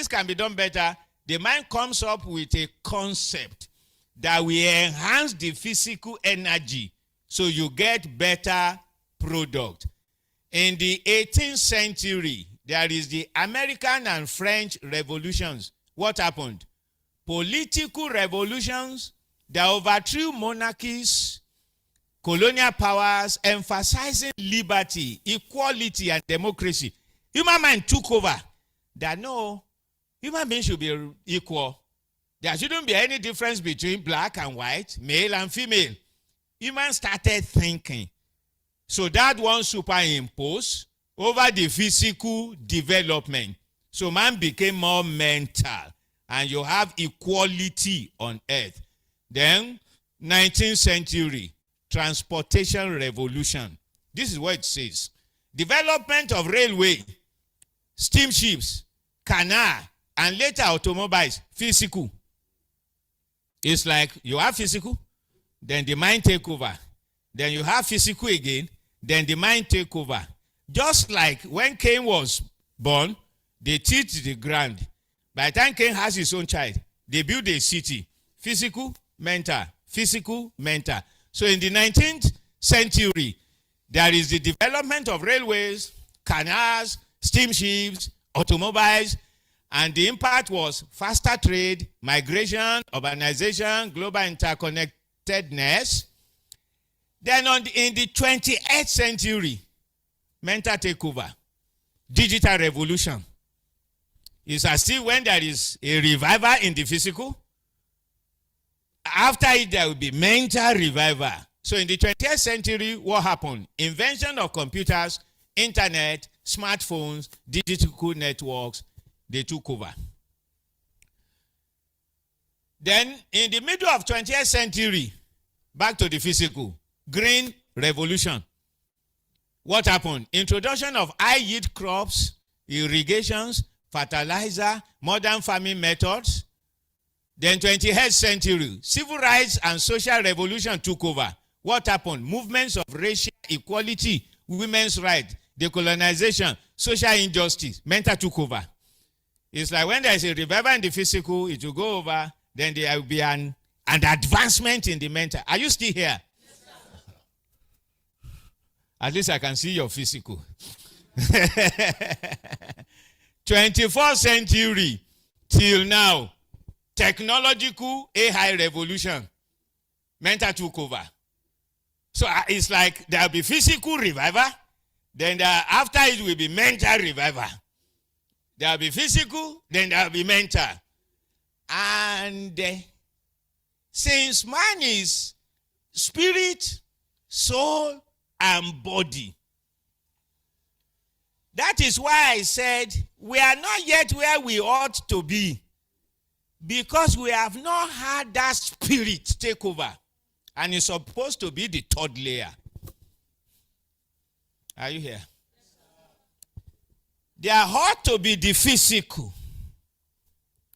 this can be done better, the mind comes up with a concept that will enhance the physical energy so you get better product. In the 18th century, there is the American and French revolutions. What happened? Political revolutions that overthrew monarchies, colonial powers, emphasizing liberty, equality, and democracy. Human mind took over. That no, human beings should be equal. There shouldn't be any difference between black and white, male and female. Humans started thinking. So that one superimposed over the physical development. So man became more mental. And you have equality on earth. Then, 19th century, transportation revolution. This is what it says. Development of railway, steamships, canal, and later automobiles, physical. It's like you have physical, then the mind take over. Then you have physical again, then the mind take over. Just like when Cain was born, they tilled the ground. By the time Cain has his own child, they build a city. Physical, mental, physical, mental. So in the 19th century, there is the development of railways, canals, steamships, automobiles, and the impact was faster trade, migration, urbanization, global interconnectedness. Then in the 28th century, mental takeover, digital revolution. It's as if when there is a revival in the physical, after it there will be mental revival. So in the 20th century, what happened? Invention of computers, internet, smartphones, digital networks, they took over. Then in the middle of 20th century, back to the physical, green revolution. What happened? Introduction of high-yield crops, irrigations, fertilizer, modern farming methods. Then 20th century, civil rights and social revolution took over. What happened? Movements of racial equality, women's rights, decolonization, social injustice, mental took over. It's like when there is a revival in the physical, it will go over, then there will be an advancement in the mental. Are you still here? Yes, sir. At least I can see your physical. 24th century till now, technological AI revolution, mental took over. So it's like there will be physical revival, then after it will be mental revival. There will be physical, then there will be mental. And since man is spirit, soul, and body, that is why I said we are not yet where we ought to be, because we have not had that spirit take over. And it's supposed to be the third layer. Are you here? There ought to be the physical,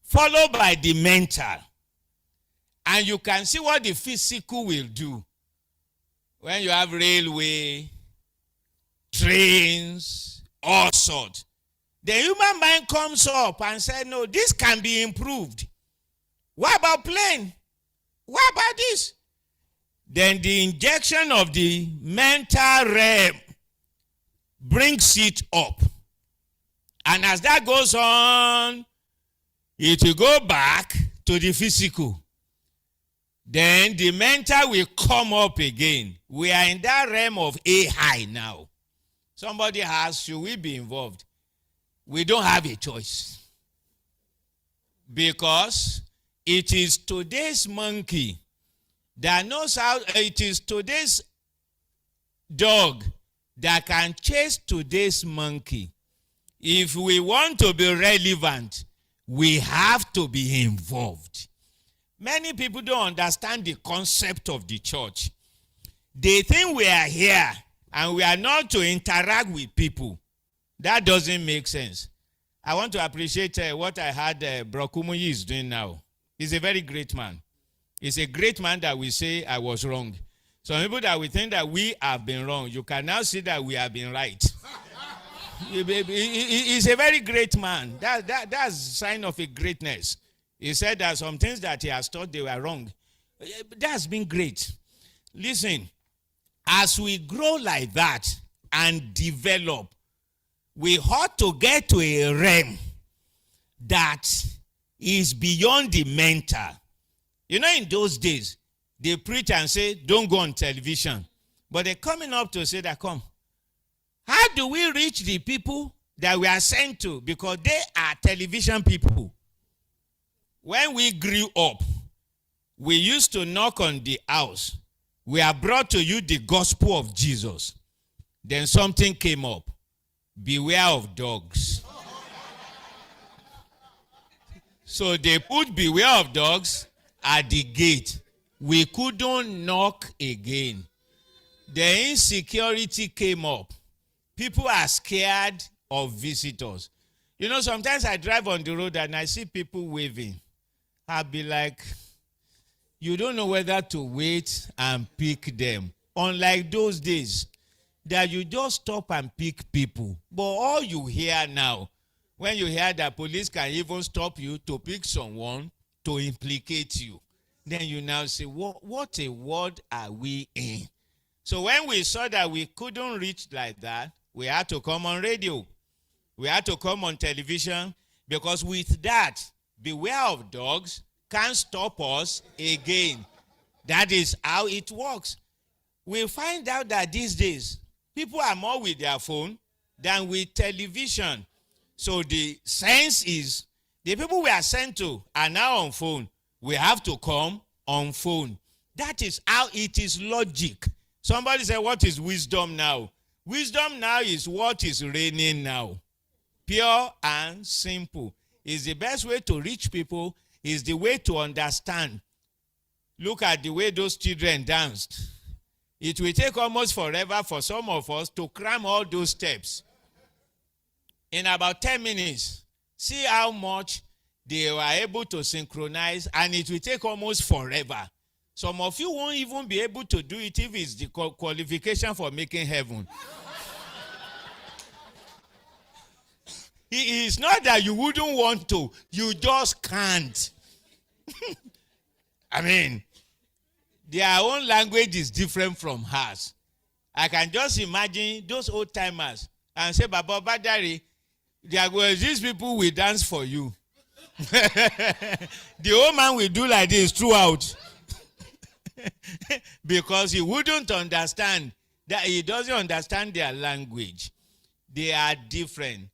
followed by the mental. And you can see what the physical will do. When you have railway, trains, all sorts. The human mind comes up and says, no, this can be improved. What about plane? What about this? Then the injection of the mental realm brings it up. And as that goes on, it will go back to the physical. Then the mental will come up again. We are in that realm of AI now. Somebody asks, should we be involved? We don't have a choice. Because it is today's monkey that knows how, it is today's dog that can chase today's monkey. If we want to be relevant, we have to be involved. Many people don't understand the concept of the church. They think we are here and we are not to interact with people. That doesn't make sense. I want to appreciate what I heard Bro Kumuyi is doing now. He's a very great man. He's a great man that we say I was wrong. Some people that we think that we have been wrong, you can now see that we have been right. He's a very great man. That's a sign of a greatness. He said that some things that he has thought they were wrong. That's been great. Listen, as we grow like that and develop, we ought to get to a realm that is beyond the mental. You know, in those days, they preach and say, don't go on television. But they're coming up to say that, come. How do we reach the people that we are sent to? Because they are television people. When we grew up, we used to knock on the house. We have brought to you the gospel of Jesus. Then something came up. Beware of dogs. So they put beware of dogs at the gate. We couldn't knock again. The insecurity came up. People are scared of visitors. You know, sometimes I drive on the road and I see people waving. I'll be like, you don't know whether to wait and pick them. Unlike those days, that you just stop and pick people. But all you hear now, when you hear that police can even stop you to pick someone to implicate you, then you now say, what a world are we in? So when we saw that we couldn't reach like that, we had to come on radio. We had to come on television, because with that, beware of dogs can't stop us again. That is how it works. We find out that these days, people are more with their phone than with television. So the sense is, the people we are sent to are now on phone. We have to come on phone. That is how it is logic. Somebody said, what is wisdom now? Wisdom now is what is reigning now. Pure and simple. Is the best way to reach people, is the way to understand. Look at the way those children danced. It will take almost forever for some of us to cram all those steps. In about 10 minutes, see how much they were able to synchronize, and it will take almost forever. Some of you won't even be able to do it if it's the qualification for making heaven. It's not that you wouldn't want to, you just can't. I mean, their own language is different from ours. I can just imagine those old timers and say, Baba Badari, there were these people will dance for you. The old man will do like this throughout. Because he wouldn't understand, that he doesn't understand their language. They are different.